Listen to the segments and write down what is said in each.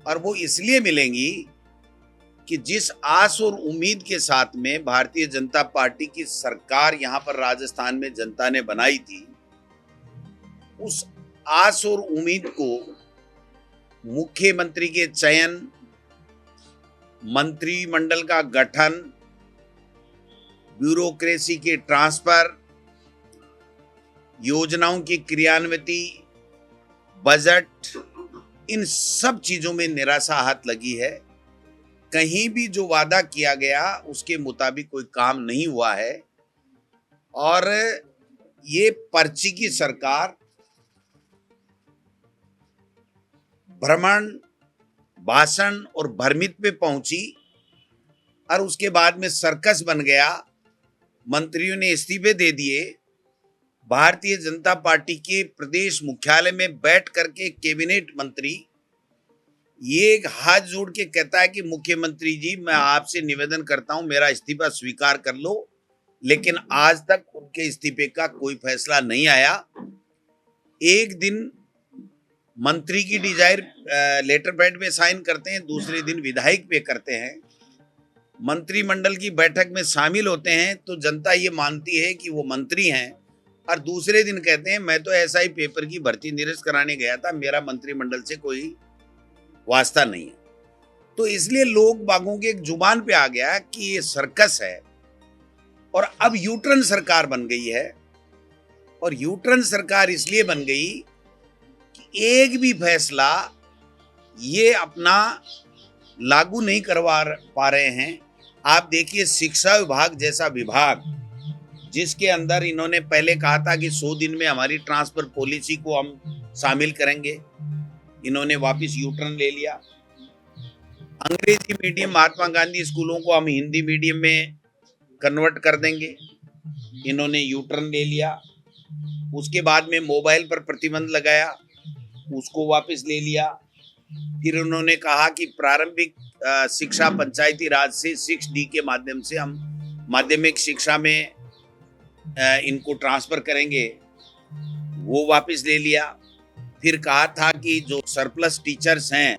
और वो इसलिए मिलेंगी कि जिस आस और उम्मीद के साथ में भारतीय जनता पार्टी की सरकार यहाँ पर राजस्थान में जनता ने बनाई थी, उस आस और उम्मीद को मुख्यमंत्री के चयन, मंत्रिमंडल का गठन, ब्यूरोक्रेसी के ट्रांसफर, योजनाओं की क्रियान्विति, बजट, इन सब चीजों में निराशा हाथ लगी है। कहीं भी जो वादा किया गया उसके मुताबिक कोई काम नहीं हुआ है और ये पर्ची की सरकार भ्रमण, भाषण और भ्रमित पे पहुंची और उसके बाद में सर्कस बन गया। मंत्रियों ने इस्तीफे दे दिए। भारतीय जनता पार्टी के प्रदेश मुख्यालय में बैठ करके कैबिनेट मंत्री ये एक हाथ जोड़ के कहता है कि मुख्यमंत्री जी, मैं आपसे निवेदन करता हूं, मेरा इस्तीफा स्वीकार कर लो, लेकिन आज तक उनके इस्तीफे का कोई फैसला नहीं आया। एक दिन मंत्री की डिजायर लेटर पैड में साइन करते हैं, दूसरे दिन विधायक पे करते हैं। मंत्रिमंडल की बैठक में शामिल होते हैं तो जनता ये मानती है कि वो मंत्री हैं और दूसरे दिन कहते हैं मैं तो एसआई पेपर की भर्ती निरस्त कराने गया था, मेरा मंत्रिमंडल से कोई वास्ता नहीं है। तो इसलिए लोग बागों के एक जुबान पे आ गया कि ये सर्कस है और अब यूटर्न सरकार बन गई है। और यूटर्न सरकार इसलिए बन गई कि एक भी फैसला ये अपना लागू नहीं करवा पा रहे हैं। आप देखिए, शिक्षा विभाग जैसा विभाग जिसके अंदर इन्होंने पहले कहा था कि 100 दिन में हमारी ट्रांसफर पॉलिसी को हम शामिल करेंगे, इन्होंने वापस यूटर्न ले लिया। अंग्रेजी मीडियम महात्मा गांधी स्कूलों को हम हिंदी मीडियम में कन्वर्ट कर देंगे, इन्होंने यूटर्न ले लिया। उसके बाद में मोबाइल पर प्रतिबंध लगाया, उसको वापस ले लिया। फिर उन्होंने कहा कि प्रारंभिक शिक्षा पंचायती राज से 6D के माध्यम से हम माध्यमिक शिक्षा में इनको ट्रांसफर करेंगे, वो वापस ले लिया। फिर कहा था कि जो सरप्लस टीचर्स हैं,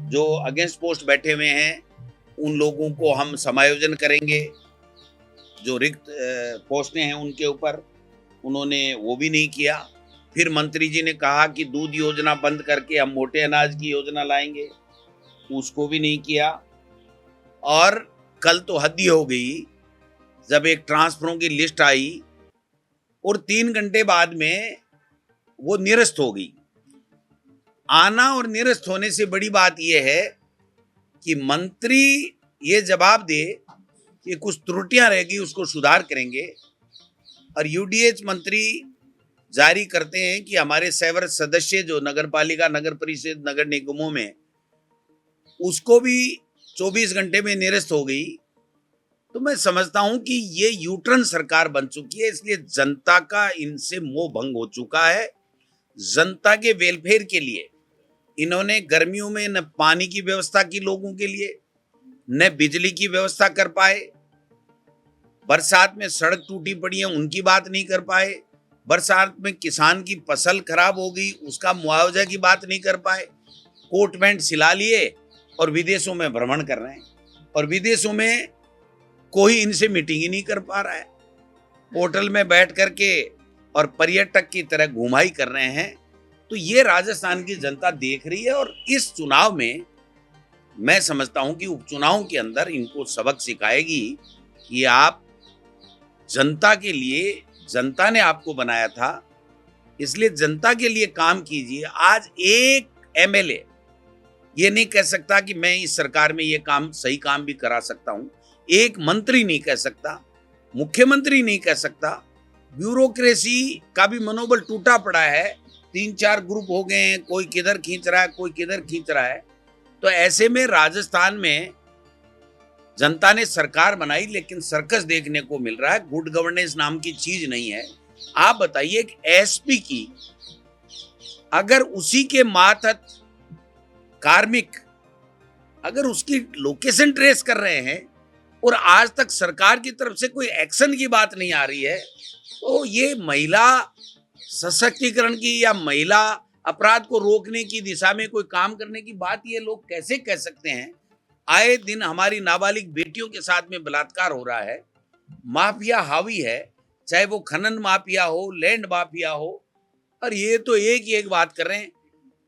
जो अगेंस्ट पोस्ट बैठे हुए हैं, उन लोगों को हम समायोजन करेंगे, जो रिक्त पोस्टें हैं उनके ऊपर, उन्होंने वो भी नहीं किया। फिर मंत्री जी ने कहा कि दूध योजना बंद करके हम मोटे अनाज की योजना लाएंगे, उसको भी नहीं किया। और कल तो हद ही हो गई जब एक ट्रांसफरों की लिस्ट आई और 3 घंटे बाद में वो निरस्त हो गई। आना और निरस्त होने से बड़ी बात यह है कि मंत्री ये जवाब दे कि कुछ त्रुटियां रहेगी उसको सुधार करेंगे, और यूडीएच मंत्री जारी करते हैं कि हमारे सेवर सदस्य जो नगर पालिका, नगर परिषद, नगर निगमों में, उसको भी 24 घंटे में निरस्त हो गई। तो मैं समझता हूं कि ये यूटर्न सरकार बन चुकी है, इसलिए जनता का इनसे मोह भंग हो चुका है। जनता के वेलफेयर के लिए इन्होंने गर्मियों में न पानी की व्यवस्था की लोगों के लिए, न बिजली की व्यवस्था कर पाए। बरसात में सड़क टूटी पड़ी है, उनकी बात नहीं कर पाए। बरसात में किसान की फसल खराब हो गई, उसका मुआवजा की बात नहीं कर पाए। कोट पैंट सिला लिए और विदेशों में भ्रमण कर रहे हैं, और विदेशों में कोई इनसे मीटिंग ही नहीं कर पा रहा है। होटल में बैठ करके और पर्यटक की तरह घुमाई कर रहे हैं। तो ये राजस्थान की जनता देख रही है और इस चुनाव में मैं समझता हूं कि उपचुनाव के अंदर इनको सबक सिखाएगी कि आप जनता के लिए, जनता ने आपको बनाया था, इसलिए जनता के लिए काम कीजिए। आज एक एमएलए ये नहीं कह सकता कि मैं इस सरकार में ये काम, सही काम भी करा सकता हूं। एक मंत्री नहीं कह सकता, मुख्यमंत्री नहीं कह सकता। ब्यूरोक्रेसी का भी मनोबल टूटा पड़ा है, 3-4 ग्रुप हो गए हैं, कोई किधर खींच रहा है, कोई किधर खींच रहा है। तो ऐसे में राजस्थान में जनता ने सरकार बनाई, लेकिन सर्कस देखने को मिल रहा है। गुड गवर्नेंस नाम की चीज नहीं है। आप बताइए कि एसपी की अगर उसी के मातहत कार्मिक अगर उसकी लोकेशन ट्रेस कर रहे हैं और आज तक सरकार की तरफ से कोई एक्शन की बात नहीं आ रही है, तो ये महिला सशक्तिकरण की या महिला अपराध को रोकने की दिशा में कोई काम करने की बात ये लोग कैसे कह सकते हैं? आए दिन हमारी नाबालिग बेटियों के साथ में बलात्कार हो रहा है, माफिया हावी है, चाहे वो खनन माफिया हो, लैंड माफिया हो, और ये तो एक ही एक बात कर रहे हैं,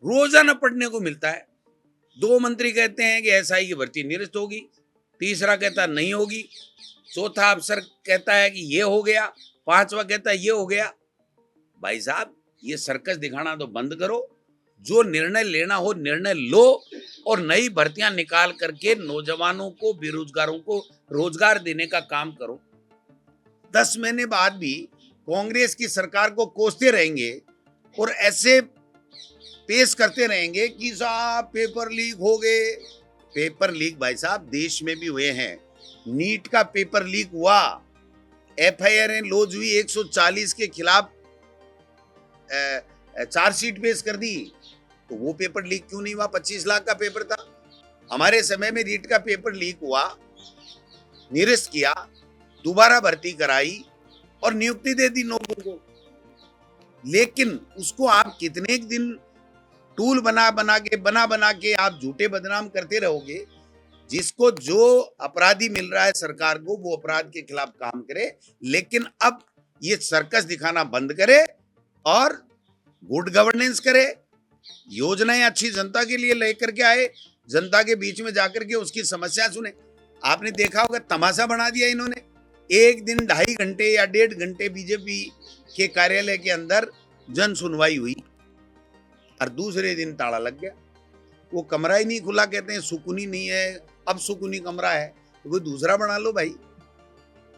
रोजाना पढ़ने को मिलता है। 2 मंत्री कहते हैं कि एसआई की भर्ती निरस्त होगी, तीसरा कहता नहीं होगी, चौथा अफसर कहता है कि ये हो गया, पांचवा कहता है ये हो गया। भाई साहब, ये सर्कस दिखाना तो बंद करो, जो निर्णय लेना हो निर्णय लो, और नई भर्तियां निकाल करके नौजवानों को, बेरोजगारों को रोजगार देने का काम करो। 10 महीने बाद भी कांग्रेस की सरकार को कोसते रहेंगे और ऐसे पेश करते रहेंगे कि साहब पेपर लीक हो गए। पेपर लीक भाई साहब देश में भी हुए हैं। नीट का पेपर लीक हुआ, एफआईआर लॉन्च हुई, 140 के खिलाफ चार्जशीट पेश कर दी, तो वो पेपर लीक क्यों नहीं हुआ? 25 लाख का पेपर था। हमारे समय में नीट का पेपर लीक हुआ, निरस्त किया, दोबारा भर्ती कराई और नियुक्ति दे दी लोगों को। लेकिन उसको आप कितने दिन टूल बना के आप झूठे बदनाम करते रहोगे। जिसको जो अपराधी मिल रहा है सरकार को, वो अपराध के खिलाफ काम करे, लेकिन अब ये सर्कस दिखाना बंद करे और गुड गवर्नेंस करे, योजनाएं अच्छी जनता के लिए लेकर के आए, जनता के बीच में जाकर के उसकी समस्या सुने। आपने देखा होगा तमाशा बना दिया इन्होंने। एक दिन 2.5 घंटे या 1.5 घंटे बीजेपी के कार्यालय के अंदर जन सुनवाई हुई और दूसरे दिन ताला लग गया। वो कमरा ही नहीं खुला, कहते हैं सुकूनी नहीं है, अब सुकूनी कमरा है, तो कोई दूसरा बना लो भाई।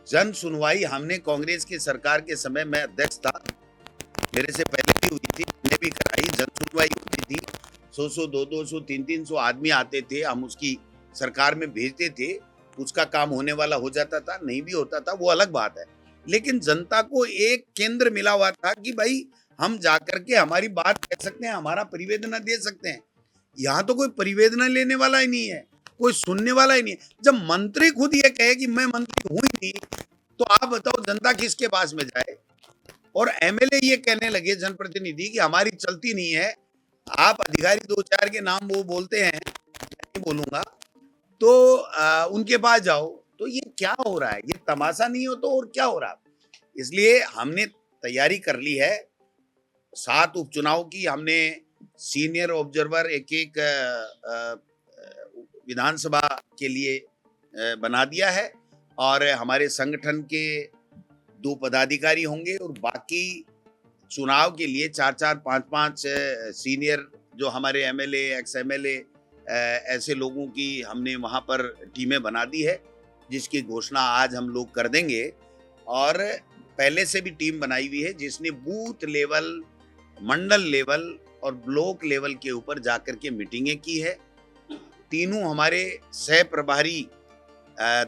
जन सुनवाई हमने कांग्रेस की सरकार के समय में अध्यक्ष था, मेरे से पहले भी हुई थी, हमने भी कराई, जन सुनवाई होती थी। 100 200 300 आदमी आते थे, हम उसकी सरकार में भेजते थे, उसका काम होने वाला हो जाता था, नहीं भी होता था वो अलग बात है। लेकिन जनता को एक केंद्र मिला हुआ था कि भाई हम जाकर के हमारी बात कह सकते हैं, हमारा परिवेदना दे सकते हैं। यहाँ तो कोई परिवेदना लेने वाला ही नहीं है, कोई सुनने वाला ही नहीं है। जब मंत्री खुद ये कहे कि मैं मंत्री हूं ही नहीं, तो आप बताओ जनता किसके पास में जाए? और एमएलए ये कहने लगे, जनप्रतिनिधि, कि हमारी चलती नहीं है, आप अधिकारी 2-4 के नाम वो बोलते हैं, नहीं बोलूंगा, तो उनके पास जाओ। तो ये क्या हो रहा है? ये तमाशा नहीं हो तो और क्या हो रहा है? इसलिए हमने तैयारी कर ली है 7 उपचुनाव की। हमने सीनियर ऑब्जर्वर एक विधानसभा के लिए बना दिया है, और हमारे संगठन के 2 पदाधिकारी होंगे, और बाकी चुनाव के लिए 4-4 5-5 सीनियर जो हमारे एमएलए, एक्स एमएलए, ऐसे लोगों की हमने वहाँ पर टीमें बना दी है, जिसकी घोषणा आज हम लोग कर देंगे। और पहले से भी टीम बनाई हुई है जिसने बूथ लेवल, मंडल लेवल और ब्लॉक लेवल के ऊपर जाकर के मीटिंगें की है। तीनों हमारे सह प्रभारी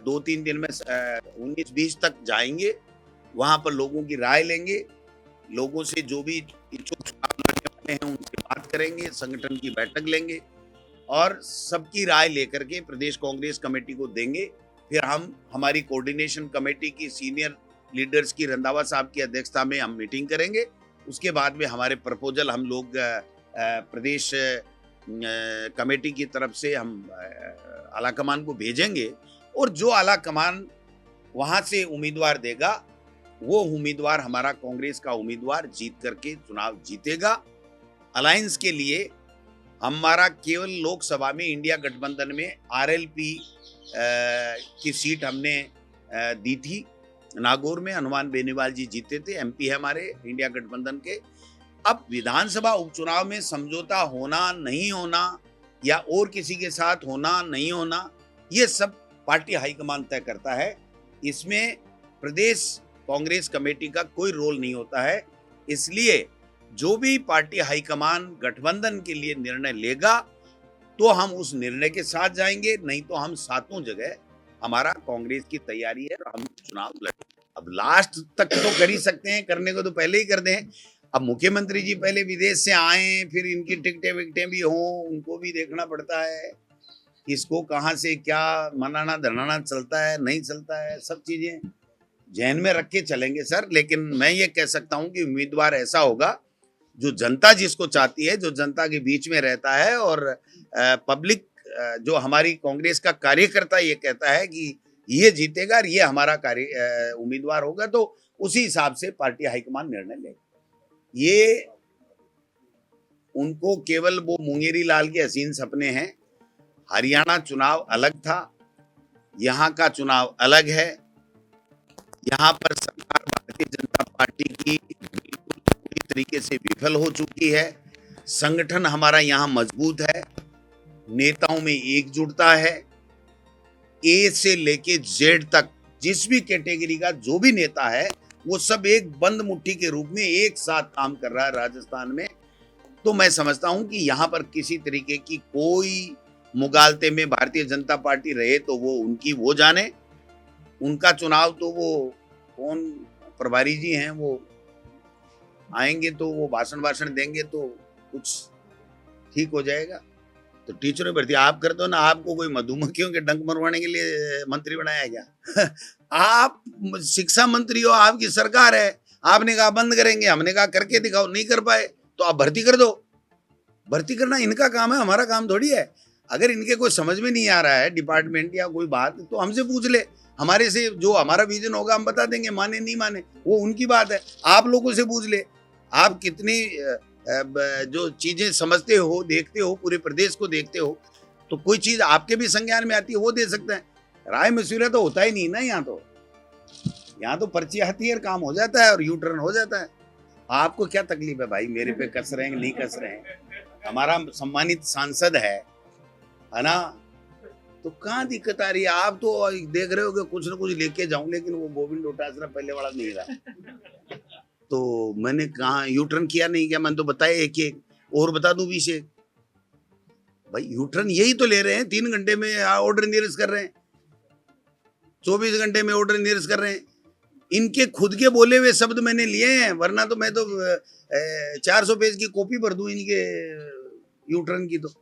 2-3 दिन में 19-20 तक जाएंगे, वहां पर लोगों की राय लेंगे, लोगों से जो भी इच्छुक चुनाव लड़ने वाले हैं उनसे बात करेंगे, संगठन की बैठक लेंगे और सबकी राय लेकर के प्रदेश कांग्रेस कमेटी को देंगे। फिर हम हमारी कोऑर्डिनेशन कमेटी की सीनियर लीडर्स की रंधावा साहब की अध्यक्षता में हम मीटिंग करेंगे। उसके बाद में हमारे प्रपोजल हम लोग प्रदेश कमेटी की तरफ से हम आला कमान को भेजेंगे, और जो आला कमान वहां से उम्मीदवार देगा, वो उम्मीदवार हमारा कांग्रेस का उम्मीदवार जीत करके चुनाव जीतेगा। अलायंस के लिए हमारा केवल लोकसभा में इंडिया गठबंधन में आरएलपी की सीट हमने दी थी। नागौर में हनुमान बेनीवाल जी जीते थे, एमपी है हमारे इंडिया गठबंधन के। अब विधानसभा उपचुनाव में समझौता होना नहीं होना, या और किसी के साथ होना नहीं होना, ये सब पार्टी हाईकमान तय करता है। इसमें प्रदेश कांग्रेस कमेटी का कोई रोल नहीं होता है। इसलिए जो भी पार्टी हाईकमान गठबंधन के लिए निर्णय लेगा, तो हम उस निर्णय के साथ जाएंगे, नहीं तो हम सातों जगह, हमारा कांग्रेस की तैयारी है, हम चुनाव लड़ेंगे। अब लास्ट तक तो कर ही सकते हैं, करने को तो पहले ही कर दें। अब मुख्यमंत्री जी पहले विदेश से आए, फिर इनकी टिकटें विकटें भी हों, उनको भी देखना पड़ता है, किसको कहाँ से क्या मनाना धनाना चलता है, नहीं चलता है, सब चीजें ध्यान में रख के चलेंगे सर। लेकिन मैं ये कह सकता हूँ कि उम्मीदवार ऐसा होगा जो जनता जिसको चाहती है, जो जनता के बीच में रहता है और पब्लिक जो हमारी कांग्रेस का कार्यकर्ता ये कहता है कि ये जीतेगा और ये हमारा कार्य उम्मीदवार होगा, तो उसी हिसाब से पार्टी हाईकमान निर्णय लेगा। ये उनको केवल वो मुंगेरी लाल के हसीन सपने हैं। हरियाणा चुनाव अलग था, यहाँ का चुनाव अलग है। यहाँ पर सरकार भारतीय जनता पार्टी की बिल्कुल पूरी तरीके से विफल हो चुकी है। संगठन हमारा यहाँ मजबूत है, नेताओं में एकजुटता है। ए से लेके जेड तक जिस भी कैटेगरी का जो भी नेता है वो सब एक बंद मुट्ठी के रूप में एक साथ काम कर रहा है राजस्थान में। तो मैं समझता हूं कि यहाँ पर किसी तरीके की कोई मुगालते में भारतीय जनता पार्टी रहे तो वो उनकी वो जाने, उनका चुनाव तो वो कौन प्रभारी जी हैं वो आएंगे तो वो भाषण देंगे तो कुछ ठीक हो जाएगा। तो टीचरों भर्ती आप कर दो ना, आपको कोई मधुमक्खियों के डंक मरवाने के लिए मंत्री बनाया क्या? आप शिक्षा मंत्री हो, आपकी सरकार है, आपने कहा बंद करेंगे, हमने कहा करके दिखाओ, नहीं कर पाए तो आप भर्ती कर दो। भर्ती करना इनका काम है, हमारा काम थोड़ी है। अगर इनके कोई समझ में नहीं आ रहा है डिपार्टमेंट या कोई बात तो हमसे पूछ ले, हमारे से जो हमारा विजन होगा हम बता देंगे, माने नहीं माने वो उनकी बात है। आप लोगों से पूछ ले, आप कितनी जो चीजें समझते हो, देखते हो, पूरे प्रदेश को देखते हो, तो कोई चीज आपके भी संज्ञान में आती है वो दे सकते हैं। राय मशविरा तो होता ही नहीं ना यहाँ तो पर्ची आती है, काम हो जाता है और यू टर्न हो जाता है। आपको क्या तकलीफ है भाई, मेरे पे कस रहे हैं नहीं कस रहे हैं? हमारा सम्मानित सांसद है ना, तो कहाँ दिक्कत आ रही है? आप तो देख रहे हो कि कुछ ना कुछ लेके जाऊं, लेकिन वो गोविंद डोटासरा पहले वाला नहीं रहा। तो मैंने कहा यू टर्न किया नहीं क्या? मैंने तो बताया एक एक और बता दूं 20 एक। भाई यू टर्न यही तो ले रहे हैं, 3 घंटे में ऑर्डर निरस्त कर रहे हैं, 24 घंटे में ऑर्डर निरस्त कर रहे हैं। इनके खुद के बोले हुए शब्द मैंने लिए हैं, वरना तो मैं तो 400 पेज की कॉपी भर दूं इनके यू टर्न की। तो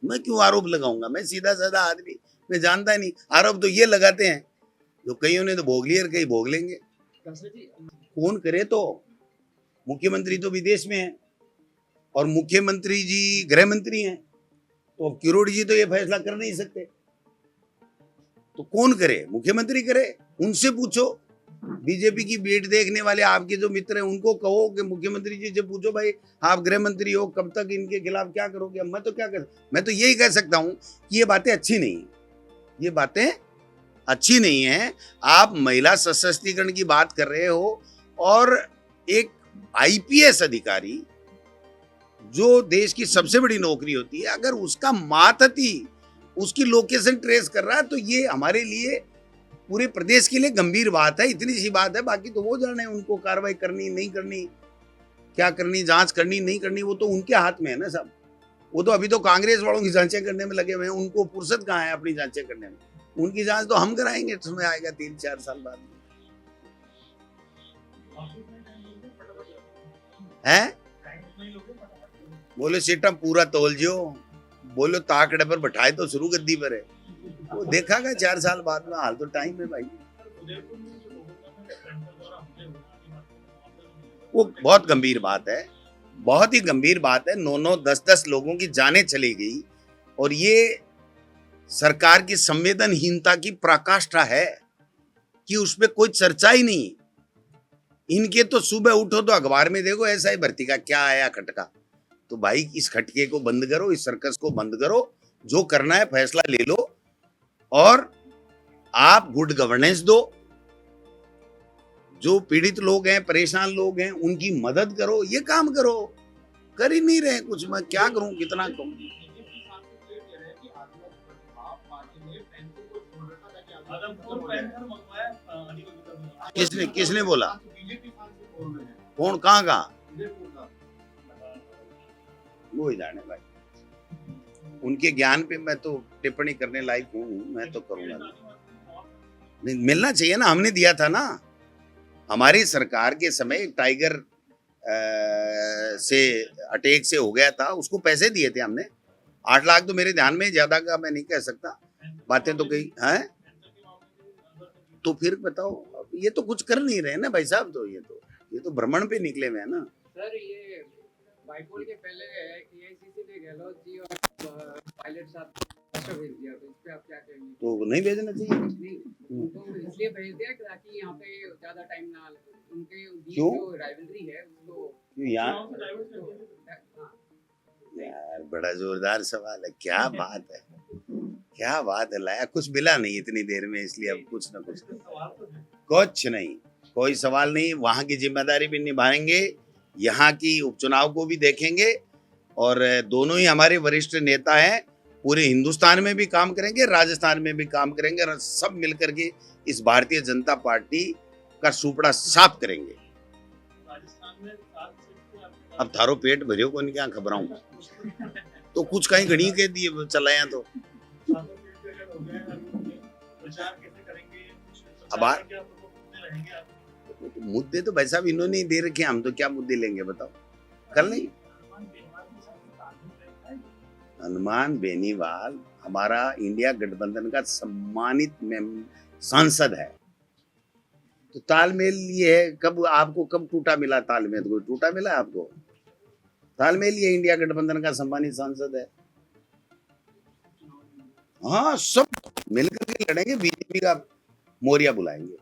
मैं क्यों आरोप लगाऊंगा? मैं सीधा साधा आदमी, मैं जानता नहीं। आरोप तो ये लगाते हैं जो कईयों ने तो भोग लिए और कई भोग लेंगे। कौन करे? तो मुख्यमंत्री तो विदेश में है और मुख्यमंत्री जी गृह मंत्री हैं, तो अब किरोड़ जी तो ये फैसला कर नहीं सकते, तो कौन करे? मुख्यमंत्री करे। उनसे पूछो, बीजेपी की बेट देखने वाले आपके जो मित्र हैं उनको कहो कि मुख्यमंत्री जी से पूछो, भाई आप गृह मंत्री हो, कब तक इनके खिलाफ क्या करोगे? मैं तो क्या कर, मैं तो यही कह सकता हूं कि ये बातें अच्छी नहीं है, ये बातें अच्छी नहीं है। आप महिला सशक्तिकरण की बात कर रहे हो और एक आईपीएस अधिकारी जो देश की सबसे बड़ी नौकरी होती है, अगर उसका मातहती उसकी लोकेशन ट्रेस कर रहा है तो ये हमारे लिए, पूरे प्रदेश के लिए गंभीर बात है। इतनी सी बात है, बाकी तो वो जाने उनको कार्रवाई करनी नहीं करनी, क्या करनी, जांच करनी नहीं करनी, वो तो उनके हाथ में है ना सब। वो तो अभी तो कांग्रेस वालों की जांचें करने में लगे हुए हैं, उनको फुर्सत कहाँ है अपनी जांचें करने में? उनकी जांच तो हम कराएंगे, समय आएगा 3-4 साल बाद है। बोले सीटा पूरा तोल जो, बोलो ताकड़े पर बैठाए तो शुरू गद्दी पर है, वो देखा गया 4 साल बाद में। हाल तो टाइम है भाई। वो बहुत गंभीर बात है, बहुत ही गंभीर बात है। 9-9, 10-10 लोगों की जानें चली गई और ये सरकार की संवेदनहीनता की पराकाष्ठा है कि उस पर कोई चर्चा ही नहीं। इनके तो सुबह उठो तो अखबार में देखो ऐसा ही भर्ती का क्या आया खटका। तो भाई इस खटके को बंद करो, इस सर्कस को बंद करो, जो करना है फैसला ले लो और आप गुड गवर्नेंस दो। जो पीड़ित लोग हैं, परेशान लोग हैं, उनकी मदद करो, ये काम करो। कर ही नहीं रहे कुछ। मैं क्या करूं, कितना कहूं? किसने बोला? कौन, कहाँ? वो ही जाने भाई, उनके ज्ञान पे मैं तो टिप्पणी करने लायक हूँ, मैं तो करूंगा नहीं। मिलना चाहिए ना, हमने दिया था ना। हमारी सरकार के समय एक टाइगर से अटैक से हो गया था, उसको पैसे दिए थे हमने 8 लाख, तो मेरे ध्यान में, ज्यादा का मैं नहीं कह सकता, बातें तो कही हैं। तो फिर बताओ, ये तो कुछ कर नहीं रहे ना भाई साहब, तो ये तो भ्रमण पे निकले हुए हैं ना। सर ये बाइपोल के पहले एआईसीसी ने गहलोत जी और पायलट साहब को भेज दिया, तो इस पे आप क्या कहेंगे? तो नहीं भेजना चाहिए। नहीं, उनको इसलिए भेज दिया ताकि यहाँ पे ज्यादा टाइम ना, उनके बीच क्यों? जो राइवलरी है उसको क्यों यहाँ? हाँ, यार बड़ा जोरदार सवाल है, क्या बात है, क्या बात है, लाया कुछ मिला नहीं इतनी देर में, इसलिए अब कुछ ना कुछ नहीं, कोई सवाल नहीं। वहां की जिम्मेदारी भी निभाएंगे, यहाँ की उपचुनाव को भी देखेंगे, और दोनों ही हमारे वरिष्ठ नेता हैं, पूरे हिंदुस्तान में भी काम करेंगे, राजस्थान में भी काम करेंगे, और सब मिलकर के इस भारतीय जनता पार्टी का सुपड़ा साफ करेंगे। अब थारो पेट भरियो को क्या खबराऊं, तो कुछ कहीं घड़ी के दिए चलाया तो अब मुद्दे तो भाई साहब इन्होंने ही दे रखे, हम तो क्या मुद्दे लेंगे बताओ, कर नहीं। हनुमान बेनीवाल हमारा इंडिया गठबंधन का सम्मानित सांसद है, तो तालमेल ये है, कब टूटा मिला तालमेल, कोई टूटा मिला आपको? तालमेल ये इंडिया गठबंधन का सम्मानित सांसद है। हाँ, सब मिलकर के लड़ेंगे, बीजेपी का मोरिया बुलाएंगे।